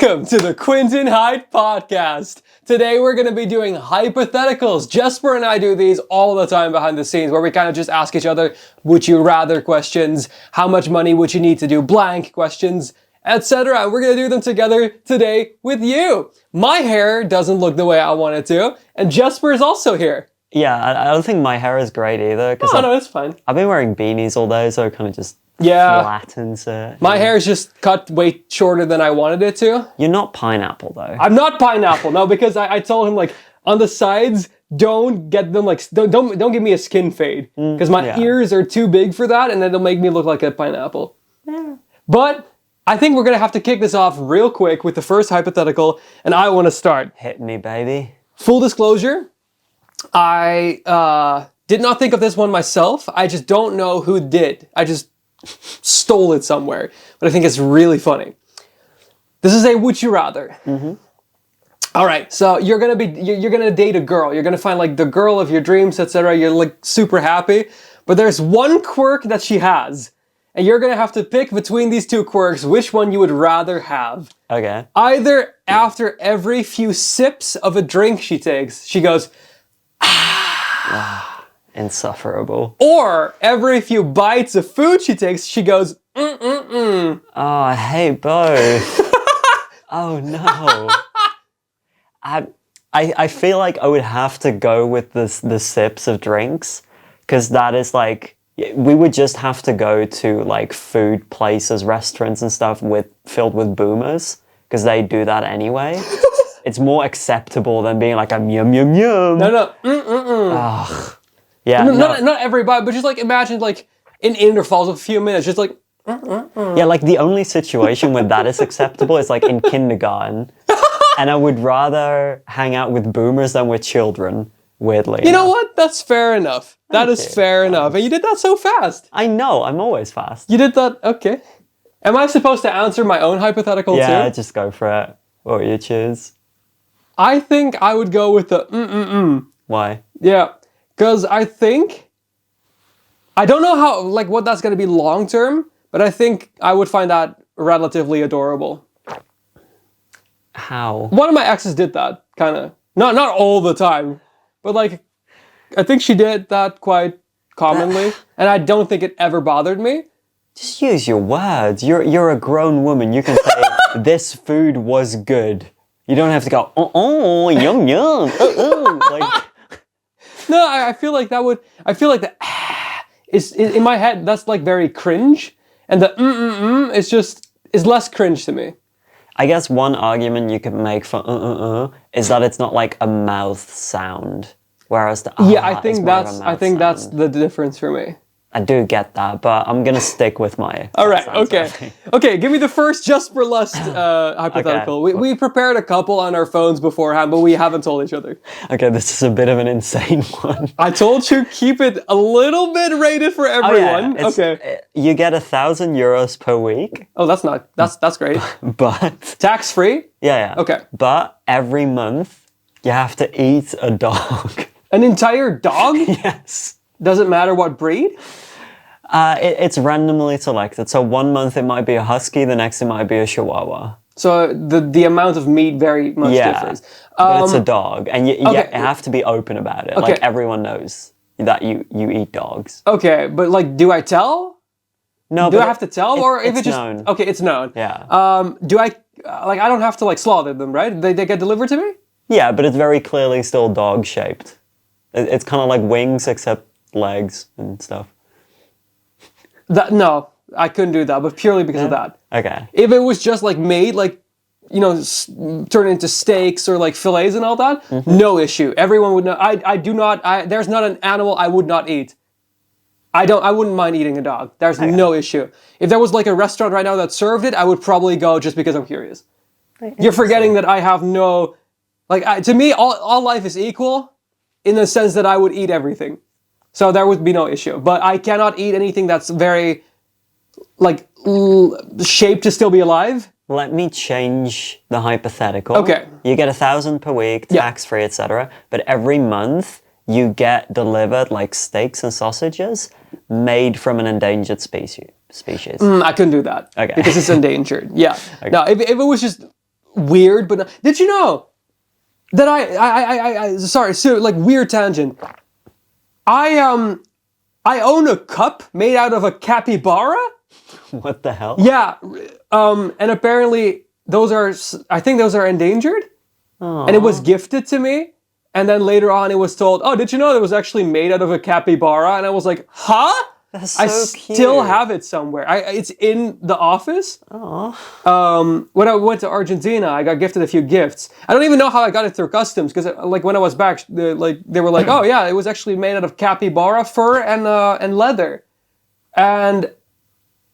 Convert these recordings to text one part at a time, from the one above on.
Welcome to the Quinten Hyde podcast. Today we're going to be doing hypotheticals. Jesper and I do these all the time behind the scenes where we kind of just ask each other, would you rather questions, how much money would you need to do blank questions, etc. We're going to do them together today with you. My hair doesn't look the way I want it to, and Jesper is also here. Yeah, I don't think my hair is great either. Oh, no, it's fine. I've been wearing beanies all day, so it kind of just flattens it. My hair is just cut way shorter than I wanted it to. You're not pineapple, though. I'm not pineapple, no, because I told him, like, on the sides, don't get them, like, don't give me a skin fade. Because my ears are too big for that, and then it'll make me look like a pineapple. Yeah. But I think we're going to have to kick this off real quick with the first hypothetical, and I want to start. Hit me, baby. Full disclosure, I did not think of this one myself. I just don't know who did. I just stole it somewhere, but I think it's really funny. This is a would you rather. Mm-hmm. All right, so you're gonna date a girl. You're gonna find like the girl of your dreams, etc. You're like super happy, but there's one quirk that she has, and you're gonna have to pick between these two quirks which one you would rather have. Okay. Either after every few sips of a drink she takes, she goes, insufferable. Or every few bites of food she takes, she goes, mm-mm-mm. Oh, I hate both. Oh, no. I feel like I would have to go with the sips of drinks, because that is like, we would just have to go to like food places, restaurants and stuff filled with boomers, because they do that anyway. It's more acceptable than being like a yum yum yum. No, mm-mm-mm. Ugh. Yeah, not every bite, but just like imagine like in intervals of a few minutes, just like. Yeah, like the only situation where that is acceptable is like in kindergarten, and I would rather hang out with boomers than with children. Weirdly, you know what? That's fair enough. That is fair enough, and you did that so fast. I know, I'm always fast. You did that, okay. Am I supposed to answer my own hypothetical too? Yeah, just go for it. What would you choose? I think I would go with the mm-mm-mm. Why? Yeah. Because I think, I don't know how, like, what that's going to be long term, but I think I would find that relatively adorable. How? One of my exes did that, kind of. Not all the time, but, like, I think she did that quite commonly, and I don't think it ever bothered me. Just use your words. You're a grown woman. You can say, this food was good. You don't have to go, yum, yum, like... No, I feel like that would. I feel like the is in my head. That's like very cringe, and the is less cringe to me. I guess one argument you could make for is that it's not like a mouth sound, whereas the I think that's the difference for me. I do get that, but I'm gonna stick with my. All right, okay. Give me the first Jesper Lust hypothetical. Okay. We prepared a couple on our phones beforehand, but we haven't told each other. Okay, this is a bit of an insane one. I told you keep it a little bit rated for everyone. Okay. You get €1,000 per week. Oh, that's great. But tax free. Yeah. Okay. But every month you have to eat a dog. An entire dog? Yes. Does it matter what breed? It's randomly selected. So 1 month it might be a husky, the next it might be a chihuahua. So the amount of meat very much differs. But it's a dog, and you have to be open about it. Okay. Like everyone knows that you eat dogs. Okay, but like, do I tell? No, do I have to tell, or if it's it just known? Okay, it's known. Yeah. Do I like? I don't have to like slaughter them, right? They get delivered to me. Yeah, but it's very clearly still dog shaped. It's kind of like wings except legs and stuff. No, I couldn't do that, but purely because of that. Okay. If it was just like made, like, you know, turned into steaks or like fillets and all that, no issue. Everyone would know. I do not. There's not an animal I would not eat. I wouldn't mind eating a dog. There's no issue. If there was like a restaurant right now that served it, I would probably go just because I'm curious. You're forgetting that I have no, like, to me, all life is equal in the sense that I would eat everything. So there would be no issue. But I cannot eat anything that's very, like, shaped to still be alive. Let me change the hypothetical. Okay. You get 1,000 per week, tax-free, etc. But every month, you get delivered, like, steaks and sausages made from an endangered species. I couldn't do that. Okay. Because it's endangered. Yeah. Okay. Now, if it was just weird, but did you know that I sorry, so like weird tangent. I own a cup made out of a capybara. What the hell? Yeah, and apparently I think those are endangered. Aww. And it was gifted to me. And then later on it was told, oh, did you know it was actually made out of a capybara? And I was like, huh? That's so I cute. still have it somewhere. It's in the office. Aww. When I went to Argentina, I got gifted a few gifts. I don't even know how I got it through customs, because like when I was back, they were like, oh yeah, it was actually made out of capybara fur and leather. And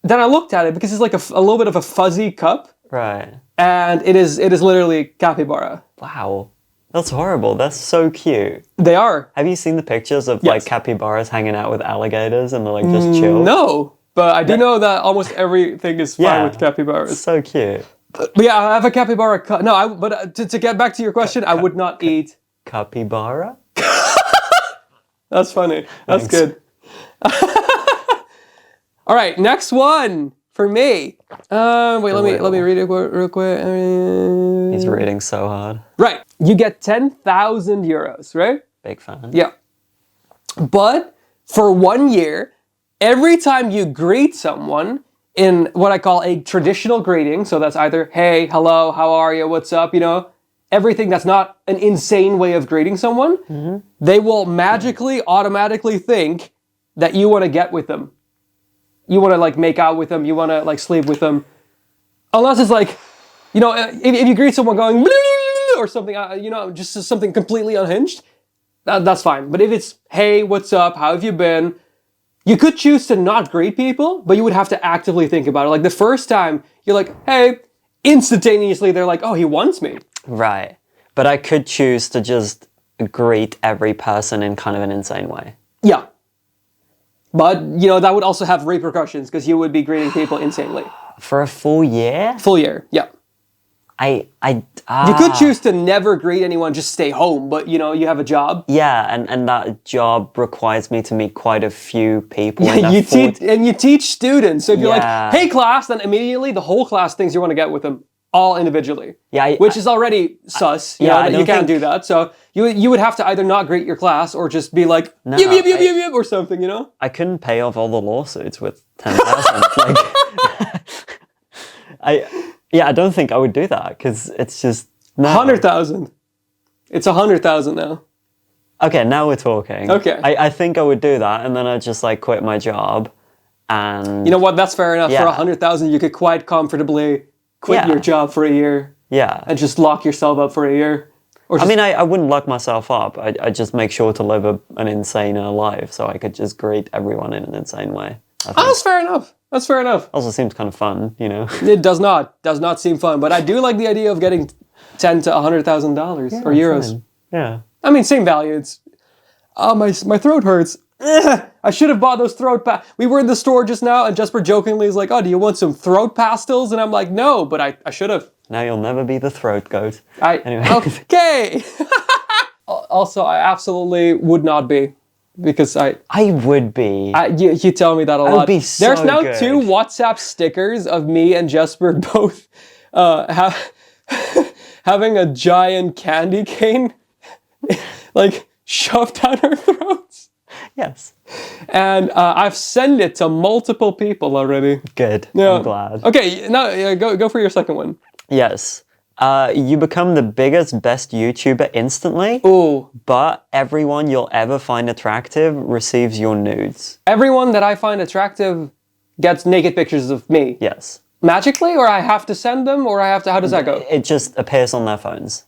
then I looked at it because it's like a little bit of a fuzzy cup. Right. And it is literally capybara. Wow. That's horrible. That's so cute. They are. Have you seen the pictures of Yes. like capybaras hanging out with alligators and they're like just chill? No, but I do know that almost everything is fine Yeah. with capybaras. It's so cute. But yeah, I have a capybara. But to get back to your question, I would not eat. Capybara? That's funny. That's Thanks. good. All right, next one for me. Wait, let me read it real quick. He's reading so hard. Right, you get 10,000 euros, right? Big fan. Yeah. But for 1 year, every time you greet someone in what I call a traditional greeting, so that's either, hey, hello, how are you, what's up, everything that's not an insane way of greeting someone, they will magically, automatically think that you want to get with them. You want to like make out with them, you want to like sleep with them. Unless it's like, if you greet someone going, or something, just something completely unhinged, that's fine. But if it's, hey, what's up? How have you been? You could choose to not greet people, but you would have to actively think about it. Like the first time, you're like, hey, instantaneously they're like, oh, he wants me. Right. But I could choose to just greet every person in kind of an insane way. Yeah. But, that would also have repercussions because you would be greeting people insanely. For a full year? Full year, yeah. You You could choose to never greet anyone, just stay home, but you have a job. Yeah, and that job requires me to meet quite a few people. Yeah, you teach students. So if you're Yeah. like, hey class, then immediately the whole class thinks you want to get with them all individually. Yeah, which is already sus. I That don't you can't think- do that. So you would have to either not greet your class or just be like, No, yip, yip, yip, yip, yip, or something, I couldn't pay off all the lawsuits with 10,000. I don't think I would do that because it's just no. 100,000. It's 100,000 now. Okay, now we're talking. Okay. I think I would do that, and then I'd just like quit my job, and You know what? That's fair enough. Yeah. For 100,000, you could quite comfortably quit Yeah. your job for a year yeah. and just lock yourself up for a year. Or I just, mean, I wouldn't lock myself up. I just make sure to live an insane life, so I could just greet everyone in an insane way. I think. that's fair enough. That's fair enough. Also seems kind of fun, It does not seem fun, but I do like the idea of getting $10,000 to $100,000 or euros. Fine. Yeah. I mean, same value. It's my throat hurts. I should have bought those throat We were in the store just now, and Jesper jokingly is like, "Oh, do you want some throat pastils?" And I'm like, "No, but I should have." Now you'll never be the throat goat. Anyway. Okay. Also, I absolutely would not be. Because I would be. you tell me that a lot. would be so There's now good. 2 WhatsApp stickers of me and Jesper both having a giant candy cane like shoved down our throats. Yes. And I've sent it to multiple people already. Good. Yeah. I'm glad. Okay, now go for your second one. Yes. You become the biggest, best YouTuber instantly, Ooh. but everyone you'll ever find attractive receives your nudes. Everyone that I find attractive gets naked pictures of me. Yes. Magically, or I have to send them, or I have to, how does that go? It just appears on their phones.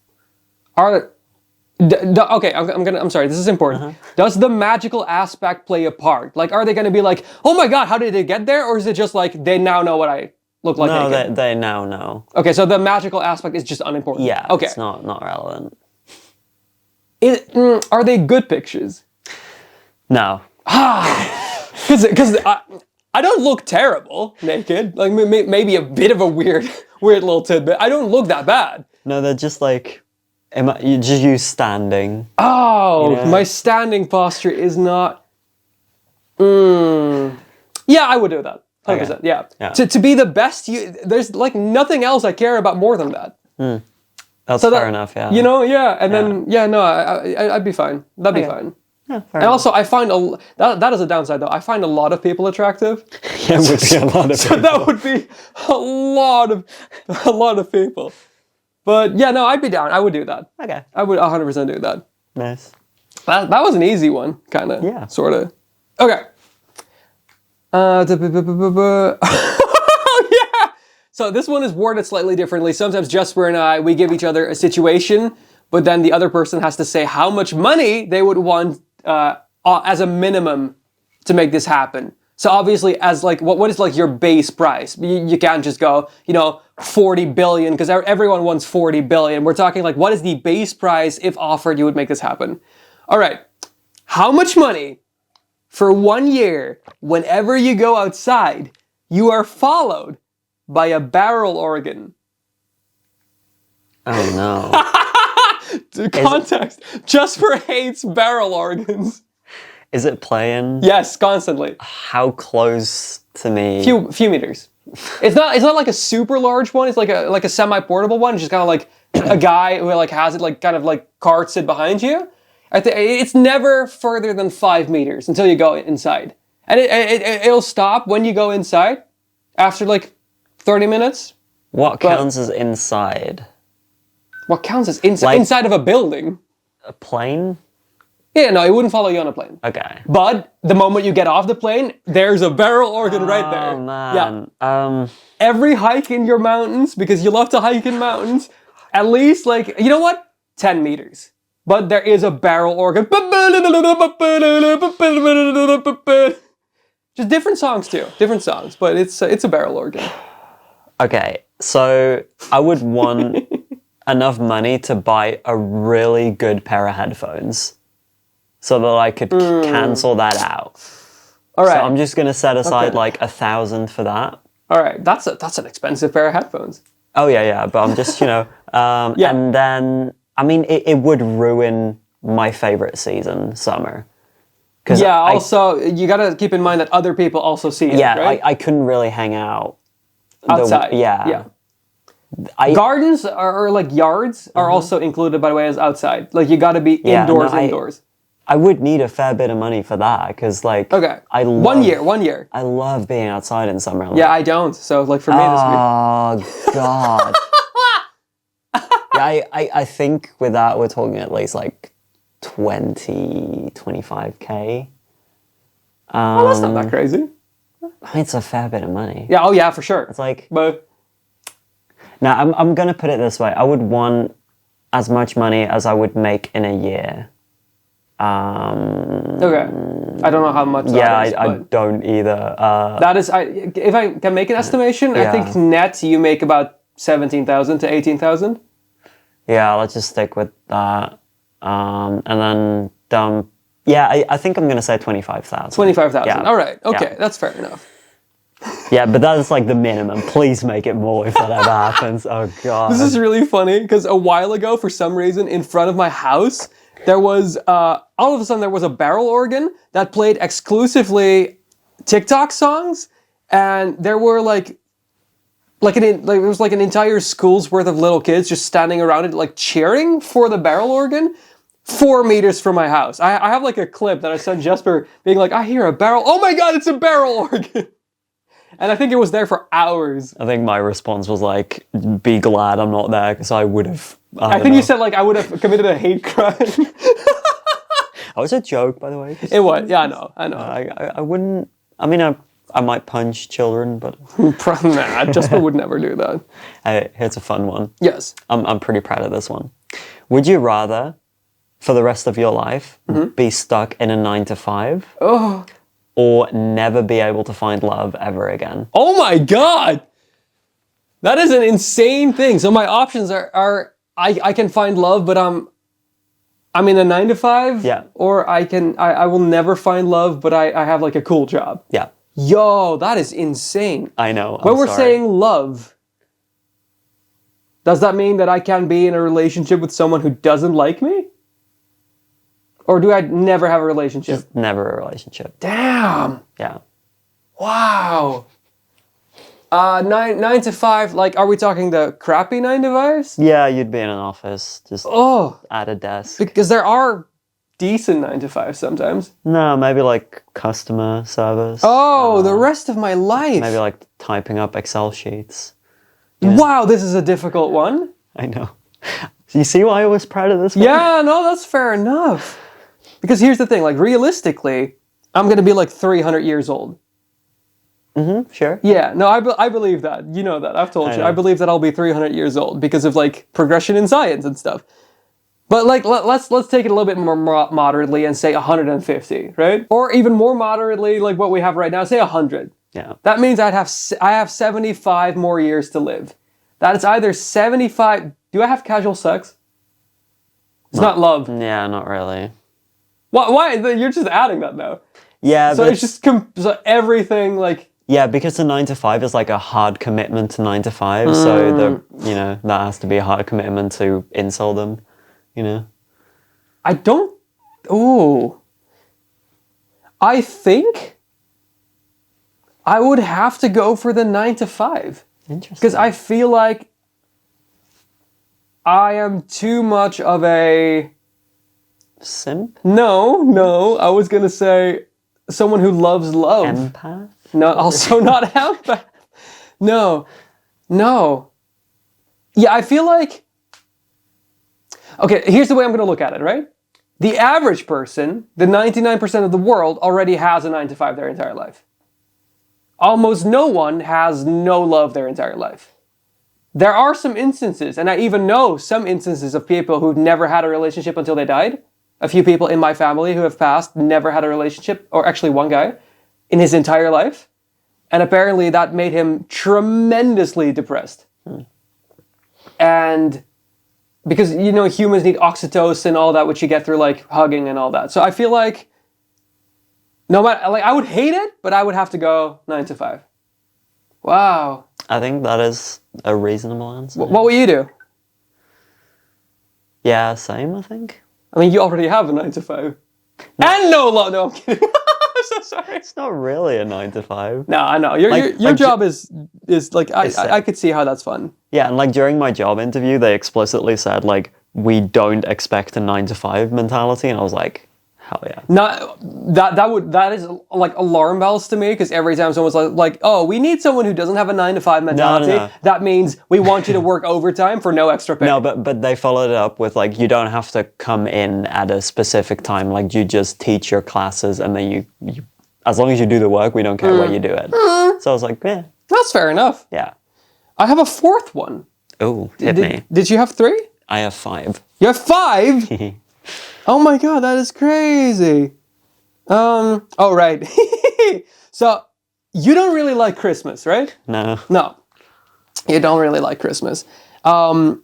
Okay, I'm sorry, this is important. Does the magical aspect play a part? Like, are they going to be like, oh my god, how did they get there? Or is it just like, they now know what I look like No, naked? they now know. Okay, so the magical aspect is just unimportant. Yeah, Okay. it's not relevant. Are they good pictures? No. Because I don't look terrible naked. Like, maybe a bit of a weird little tidbit. I don't look that bad. No, they're just like, you just use standing. Oh, Yeah. my standing posture is not... Yeah, I would do that. 100%, Okay. yeah. Yeah. To be the best, there's like nothing else I care about more than that. That's So fair enough, yeah. You know, yeah, and then no, I'd be fine. That'd be fine. Yeah, fair And enough. also, I find that is a downside though. I find a lot of people attractive. Yeah, it would be a lot of So people. that would be a lot of people. But yeah, no, I'd be down. I would do that. Okay. I would 100% do that. Nice. That was an easy one, kind of. Yeah. Sort of. Okay. Yeah. So this one is worded slightly differently. Sometimes Jesper and I, we give each other a situation, but then the other person has to say how much money they would want as a minimum to make this happen. So obviously, as like, what is like your base price? You can't just go, 40 billion, because everyone wants 40 billion. We're talking like, what is the base price if offered you would make this happen? All right. How much money for 1 year, whenever you go outside, you are followed by a barrel organ? Oh no. Context. Jesper hates barrel organs. Is it playing? Yes, constantly. How close to me? Few meters. It's not like a super large one. It's like a semi-portable one. It's just kind of like a guy who like has it like kind of like carts it behind you. It's never further than 5 meters until you go inside, and it'll stop when you go inside after like 30 minutes. What counts as inside? What counts as inside? Like- inside of a building? A plane? Yeah, no, it wouldn't follow you on a plane. Okay. But the moment you get off the plane, there's a barrel organ right there. Oh man. Yeah. Every hike in your mountains, because you love to hike in mountains, at least like, you know what? 10 meters. But there is a barrel organ. Just different songs too. Different songs, but it's a barrel organ. Okay. So I would want enough money to buy a really good pair of headphones, so that I could cancel that out. All right. So I'm just gonna set aside Okay. like 1,000 for that. All right. That's an expensive pair of headphones. Oh yeah. But I'm just Yeah. And then I mean it would ruin my favorite season, summer. Yeah. Also, you gotta keep in mind that other people also see it. Yeah, right? I couldn't really hang out Outside. Yeah. Gardens or like yards are also included, by the way, as outside. Like you got to be Yeah, indoors. no, Indoors. I would need a fair bit of money for that because, like, Okay. I love, 1 year. 1 year. I love being outside in summer. Like, Yeah, I don't. So like for me, this would be. oh god. Yeah, I think with that we're talking at least like 25K. Oh, that's not that crazy. I mean, it's a fair bit of money. Yeah. Oh yeah, for sure. It's like, But now I'm gonna put it this way: I would want as much money as I would make in a year. okay, I don't know how much. Yeah, that is, I but don't either. that is. If I can make an estimation, I think net you make about 17,000 to 18,000. Yeah, let's just stick with that. And then yeah, I think I'm gonna say 25,000. 25,000. Yeah. All right. Okay, Yeah. that's fair enough. Yeah, but that is like the minimum. Please make it more if that ever happens. Oh god. This is really funny because a while ago, for some reason, in front of my house, there was all of a sudden there was a barrel organ that played exclusively TikTok songs, and there were it was like an entire school's worth of little kids just standing around it, like cheering for the barrel organ. 4 meters from my house. I have like a clip that I sent Jesper being like, I hear a barrel. Oh my god, it's a barrel organ. And I think it was there for hours. I think my response was like, be glad I'm not there because I would have. I think you said like I would have committed a hate crime. That was a joke, by the way. It was. Yeah, I know. I wouldn't. I mean, I might punch children, but Nah, Jesper would never do that. here's a fun one. Yes. I'm pretty proud of this one. Would you rather, for the rest of your life, be stuck in a 9 to 5, or never be able to find love ever again? Oh my god! That is an insane thing. So my options are I can find love, but I'm in a 9 to 5. Yeah. Or I will never find love, but I have like a cool job. Yeah, Yo, that is insane. I know. When I'm we're sorry. saying love, does that mean that I can be in a relationship with someone who doesn't like me? Or do I never have a relationship? Just never a relationship. Damn. Yeah. Wow. Nine to five, like, are we talking the crappy 9 to 5s? Yeah, you'd be in an office, just Oh, at a desk. because there are decent 9 to 5s sometimes. No, maybe like customer service. Oh, the rest of my life. Maybe like typing up Excel sheets. Wow, this is a difficult one. I know. You see why I was proud of this one? Yeah, no, that's fair enough. Because here's the thing, like, realistically, I'm going to be like 300 years old. Sure. Yeah, no, I believe that. You know that. I've told you. know. I believe that I'll be 300 years old because of, like, progression in science and stuff. But, like, let's take it a little bit more moderately and say 150, right? Or even more moderately, like what we have right now, say 100. Yeah. That means I have 75 more years to live. That is either 75... Do I have casual sex? It's not love. Yeah, not really. Why? You're just adding that now. Yeah, So but it's just so everything, like... yeah, because the 9 to 5 is like a hard commitment to 9 to 5, so that has to be a hard commitment to insult them, you know. I don't... Ooh. I think I would have to go for the 9 to 5. Interesting. Because I feel like I am too much of a... Simp? No, I was going to say someone who loves love. Empath? No, also not empath. No. Yeah, I feel like... Okay, here's the way I'm going to look at it, right? The average person, the 99% of the world, already has a 9 to 5 their entire life. Almost no one has no love their entire life. There are some instances, and I even know some instances of people who've never had a relationship until they died. A few people in my family who have passed never had a relationship, or actually one guy, in his entire life. And apparently that made him tremendously depressed. And because, humans need oxytocin and all that, which you get through, like, hugging and all that. So I feel like, no matter, like, I would hate it, but I would have to go 9 to 5. Wow. I think that is a reasonable answer. What will you do? Yeah, same, I think. I mean, you already have a 9 to 5. And no love. No, I'm kidding. I'm so sorry. It's not really a 9 to 5. No, I know. Your job is like, I could see how that's fun. Yeah, and like during my job interview, they explicitly said, like, we don't expect a 9 to 5 mentality. And I was like, hell yeah. That is like alarm bells to me, because every time someone's like, oh, we need someone who doesn't have a 9 to 5 mentality. No. That means we want you to work overtime for no extra pay. No, but they followed it up with, like, you don't have to come in at a specific time. Like, you just teach your classes, and then you as long as you do the work, we don't care where you do it. So I was like, yeah. That's fair enough. Yeah. I have a fourth one. Oh, hit me. Did you have 3? I have 5. You have 5? Oh my god, that is crazy. Oh, right. So, you don't really like Christmas, right? No. No. You don't really like Christmas. You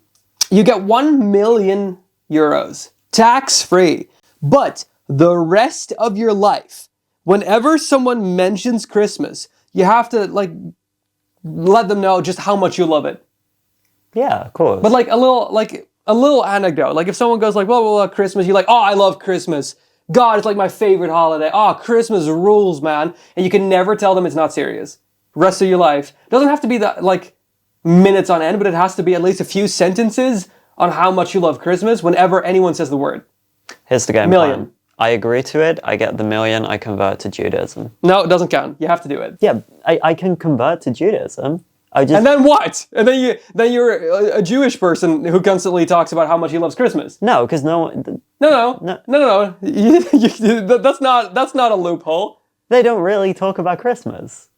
get 1 million euros, tax-free. But the rest of your life, whenever someone mentions Christmas, you have to, like, let them know just how much you love it. Yeah, of course. But, like, a little anecdote. Like, if someone goes like, well, Christmas, you're like, oh, I love Christmas. God, it's like my favorite holiday. Oh, Christmas rules, man. And you can never tell them it's not serious. Rest of your life. It doesn't have to be that, like, minutes on end, but it has to be at least a few sentences on how much you love Christmas whenever anyone says the word. Here's the game Million. plan. I agree to it. I get the 1 million. I convert to Judaism. No, it doesn't count. You have to do it. Yeah, I can convert to Judaism. And then what? And then you're a Jewish person who constantly talks about how much he loves Christmas. No, because no one... No. That's not a loophole. They don't really talk about Christmas.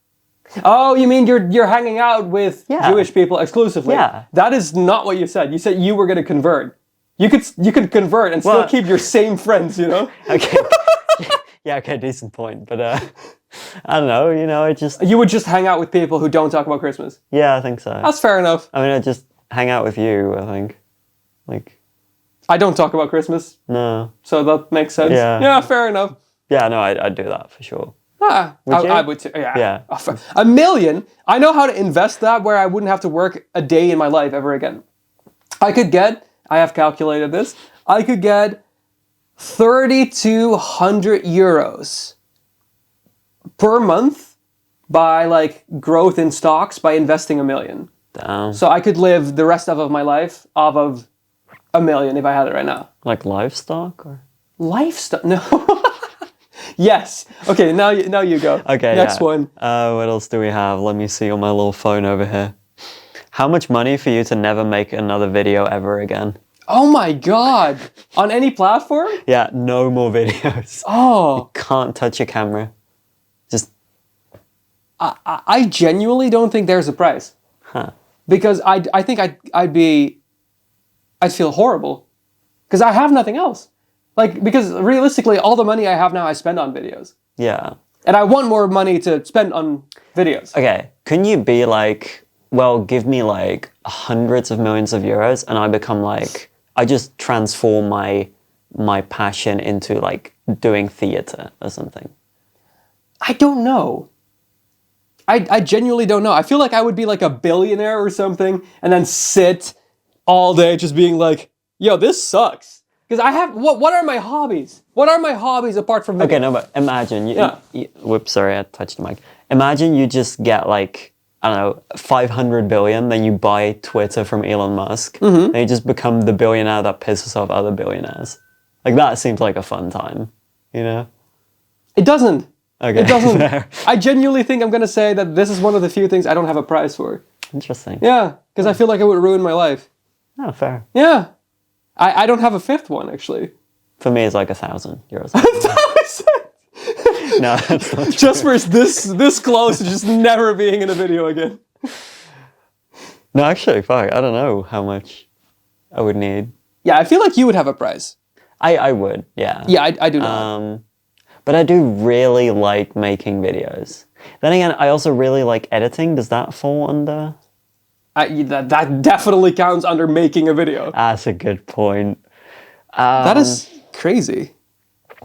Oh, you mean you're hanging out with Jewish people exclusively? Yeah. That is not what you said. You said you were going to convert. You could convert and still keep your same friends, Okay. Yeah, okay, decent point. But I don't know, it just... You would just hang out with people who don't talk about Christmas. Yeah, I think so. That's fair enough. I mean, I just hang out with you, I think. Like... I don't talk about Christmas. No. So that makes sense. Yeah, fair enough. Yeah, no, I'd do that for sure. I would too. Yeah. 1 million, I know how to invest that where I wouldn't have to work a day in my life ever again. I have calculated this, I could get 3,200 euros per month by like growth in stocks by investing $1 million. Damn. So I could live the rest of my life off of $1 million if I had it right now. Like livestock or? Livestock? No. Yes. Okay, now you go. Okay, Next yeah. one. What else do we have? Let me see on my little phone over here. How much money for you to never make another video ever again? Oh my god. On any platform? Yeah, no more videos. Oh. Can't touch a camera. Just... I genuinely don't think there's a price. Huh. Because I think I'd feel horrible. Because I have nothing else. Like, because realistically, all the money I have now I spend on videos. Yeah. And I want more money to spend on videos. Okay, can you be like, well, give me like hundreds of millions of euros and I become like, I just transform my passion into like doing theater or something? I don't know. I genuinely don't know. I feel like I would be like a billionaire or something and then sit all day just being like, yo, this sucks. Because I have, what are my hobbies? What are my hobbies apart from video? Okay, no, but imagine, whoops, sorry, I touched the mic. Imagine you just get like, I don't know, 500 billion, then you buy Twitter from Elon Musk, and you just become the billionaire that pisses off other billionaires. Like, that seems like a fun time, you know? It doesn't. Okay. It doesn't. I genuinely think I'm going to say that this is one of the few things I don't have a prize for. Interesting. Yeah, because I feel like it would ruin my life. Oh, fair. Yeah. I don't have a fifth one, actually. For me, it's like €1,000. 1,000? No, that's not true. Just for this close to just never being in a video again. No, actually, fuck, I don't know how much I would need. Yeah, I feel like you would have a prize. I would, yeah. Yeah, I do not. But I do really like making videos. Then again, I also really like editing. Does that fall under? That definitely counts under making a video. That's a good point. That is crazy.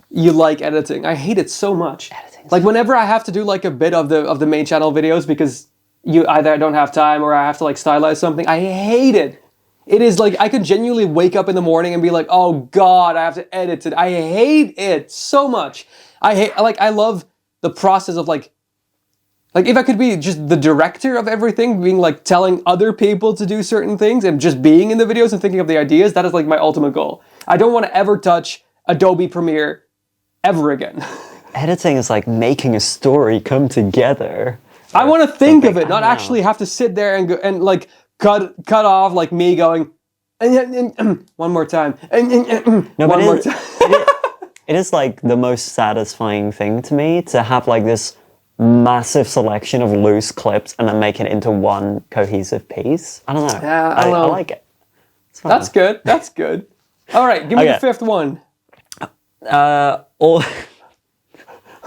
You like editing. I hate it so much. Like whenever I have to do like a bit of the main channel videos because you either don't have time or I have to like stylize something, I hate it. It is like I could genuinely wake up in the morning and be like, oh god, I have to edit it. I hate it so much. I love the process of like if I could be just the director of everything, being like telling other people to do certain things and just being in the videos and thinking of the ideas, that is like my ultimate goal. I don't want to ever touch Adobe Premiere ever again. Editing is like making a story come together. I want to think of it, not actually have to sit there and go, and like cut off like me going one more time. No, one more but time. it is like the most satisfying thing to me to have like this massive selection of loose clips and then make it into one cohesive piece. I don't know. Yeah, I don't know. I like it. It's fun. That's good. That's good. All right, give me the fifth one.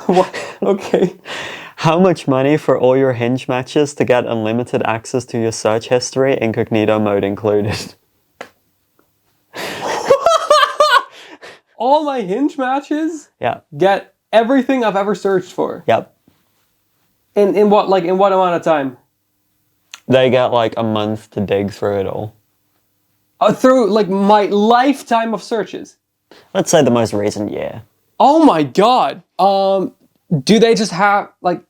What? Okay. How much money for all your Hinge matches to get unlimited access to your search history, incognito mode included? All my Hinge matches Yeah. get everything I've ever searched for. Yep. In what amount of time? They get like a month to dig through it all. Through like my lifetime of searches. Let's say the most recent year. Oh my god. Do they just have like?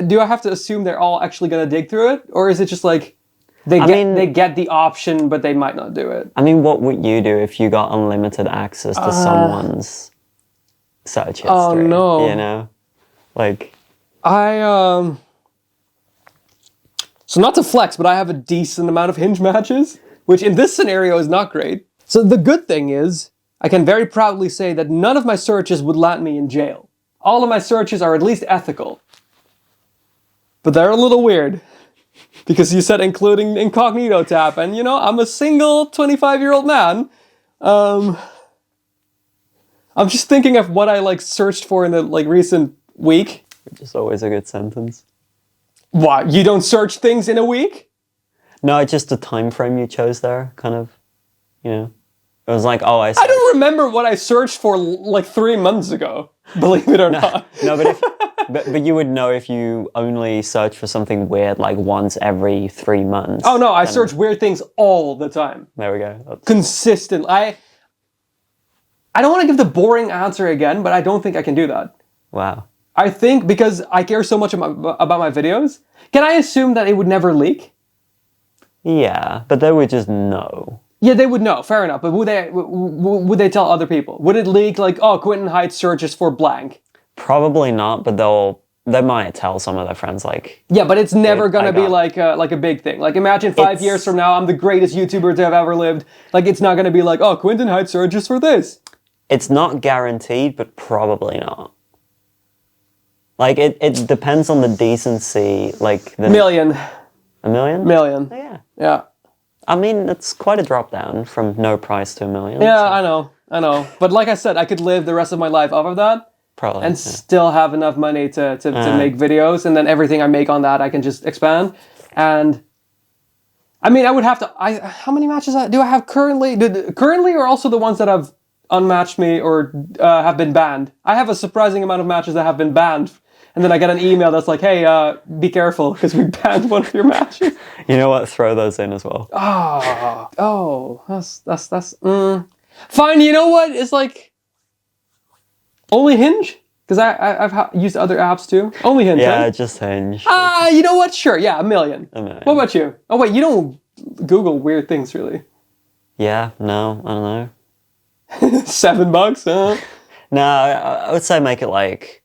Do I have to assume they're all actually gonna dig through it, or is it just like they get the option, but they might not do it? I mean, what would you do if you got unlimited access to someone's search history? Oh no. You know, like So not to flex, but I have a decent amount of Hinge matches, which in this scenario is not great. So the good thing is, I can very proudly say that none of my searches would land me in jail. All of my searches are at least ethical. But they're a little weird. Because you said including incognito tab, and you know, I'm a single 25-year-old man. I'm just thinking of what I like searched for in the like recent week. which is always a good sentence. What? You don't search things in a week? No, it's just the time frame you chose there, kind of, you know. It was like, oh, I don't remember what I searched for like 3 months ago, believe it or not. No, but you would know if you only search for something weird like once every 3 months. Oh no, I search weird things all the time. There we go. That's... Consistent. I don't want to give the boring answer again, but I don't think I can do that. Wow. I think because I care so much about my videos, can I assume that it would never leak? Yeah, but they would just know. Yeah, they would know. Fair enough. But would they tell other people? Would it leak like, oh, Quinten Hyde searches for blank? Probably not, but they might tell some of their friends like. Yeah, but it's never gonna be like a big thing. Like imagine 5 years from now, I'm the greatest YouTuber to have ever lived. Like it's not gonna be like, oh, Quinten Hyde searches for this. It's not guaranteed, but probably not. Like it depends on the decency. Like the Million. A million? Million. Oh, yeah. Yeah. I mean, it's quite a drop down from no price to $1 million. Yeah, so. I know. But like I said, I could live the rest of my life off of that. Probably. And still have enough money to make videos. And then everything I make on that, I can just expand. And I mean, I would have to... how many matches do I have currently? Currently or also the ones that have unmatched me or have been banned? I have a surprising amount of matches that have been banned. And then I get an email that's like, hey, be careful because we banned one of your matches. You know what? Throw those in as well. That's fine. You know what? It's like only Hinge because I've used other apps too. Only Hinge. Yeah, right? just Hinge. You know what? Sure. Yeah, $1 million. $1 million. What about you? Oh wait, you don't Google weird things really. Yeah. No, I don't know. $7? Huh? No, I would say make it like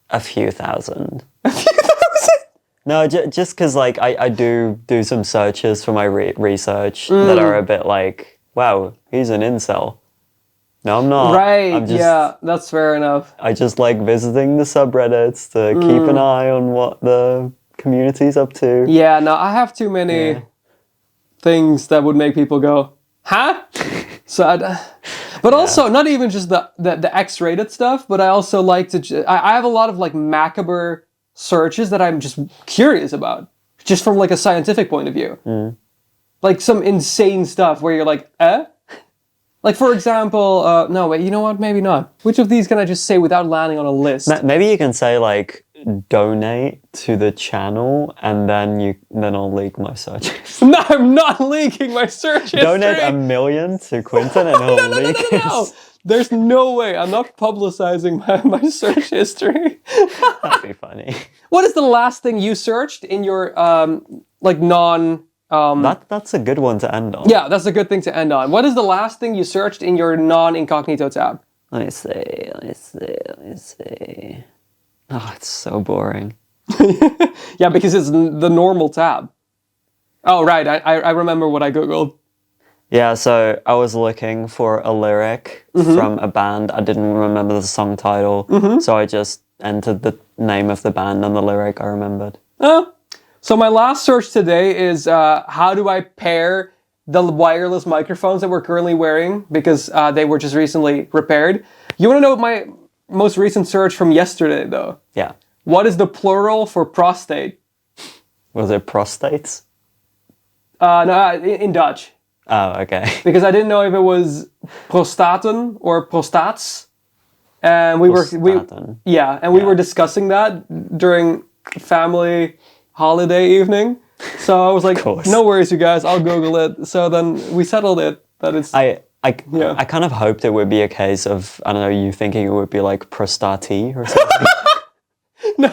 a few thousand. A few thousand? No, just because like I do some searches for my research that are a bit like, wow, he's an incel. No, I'm not. Right, I'm just, yeah, that's fair enough. I just like visiting the subreddits to keep an eye on what the community's up to. Yeah, no, I have too many things that would make people go, huh? But also, not even just the X-rated stuff, but I also like to... I have a lot of like macabre searches that I'm just curious about. Just from like a scientific point of view. Like some insane stuff where you're like, eh? Like for example, no wait, you know what? Maybe not. Which of these can I just say without landing on a list? Maybe you can say like, donate to the channel and then I'll leak my searches. No, I'm not leaking my search history. Donate $1 million to Quinten and he'll leak No. There's no way. I'm not publicizing my search history. That'd be funny. What is the last thing you searched in your like non... That's a good one to end on. Yeah, that's a good thing to end on. What is the last thing you searched in your non-incognito tab? Let me see. Oh, it's so boring. Yeah, because it's the normal tab. Oh, right. I remember what I Googled. Yeah, so I was looking for a lyric from a band. I didn't remember the song title, so I just entered the name of the band and the lyric I remembered. So my last search today is how do I pair the wireless microphones that we're currently wearing because they were just recently repaired. You want to know what my most recent search from yesterday, though? Yeah. What is the plural for prostate? Was it prostates? No, in Dutch. Oh, okay. Because I didn't know if it was prostaten or prostats. And we were discussing that during family holiday evening. So I was like, no worries, you guys, I'll Google it. So then we settled it that it's... I kind of hoped it would be a case of, I don't know, you thinking it would be like prostati or something. No.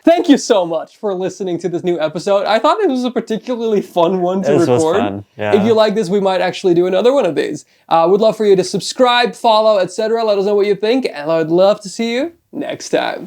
Thank you so much for listening to this new episode. I thought it was a particularly fun one to record. This was fun, yeah. If you like this, we might actually do another one of these. Would love for you to subscribe, follow, etc. Let us know what you think, and I would love to see you next time.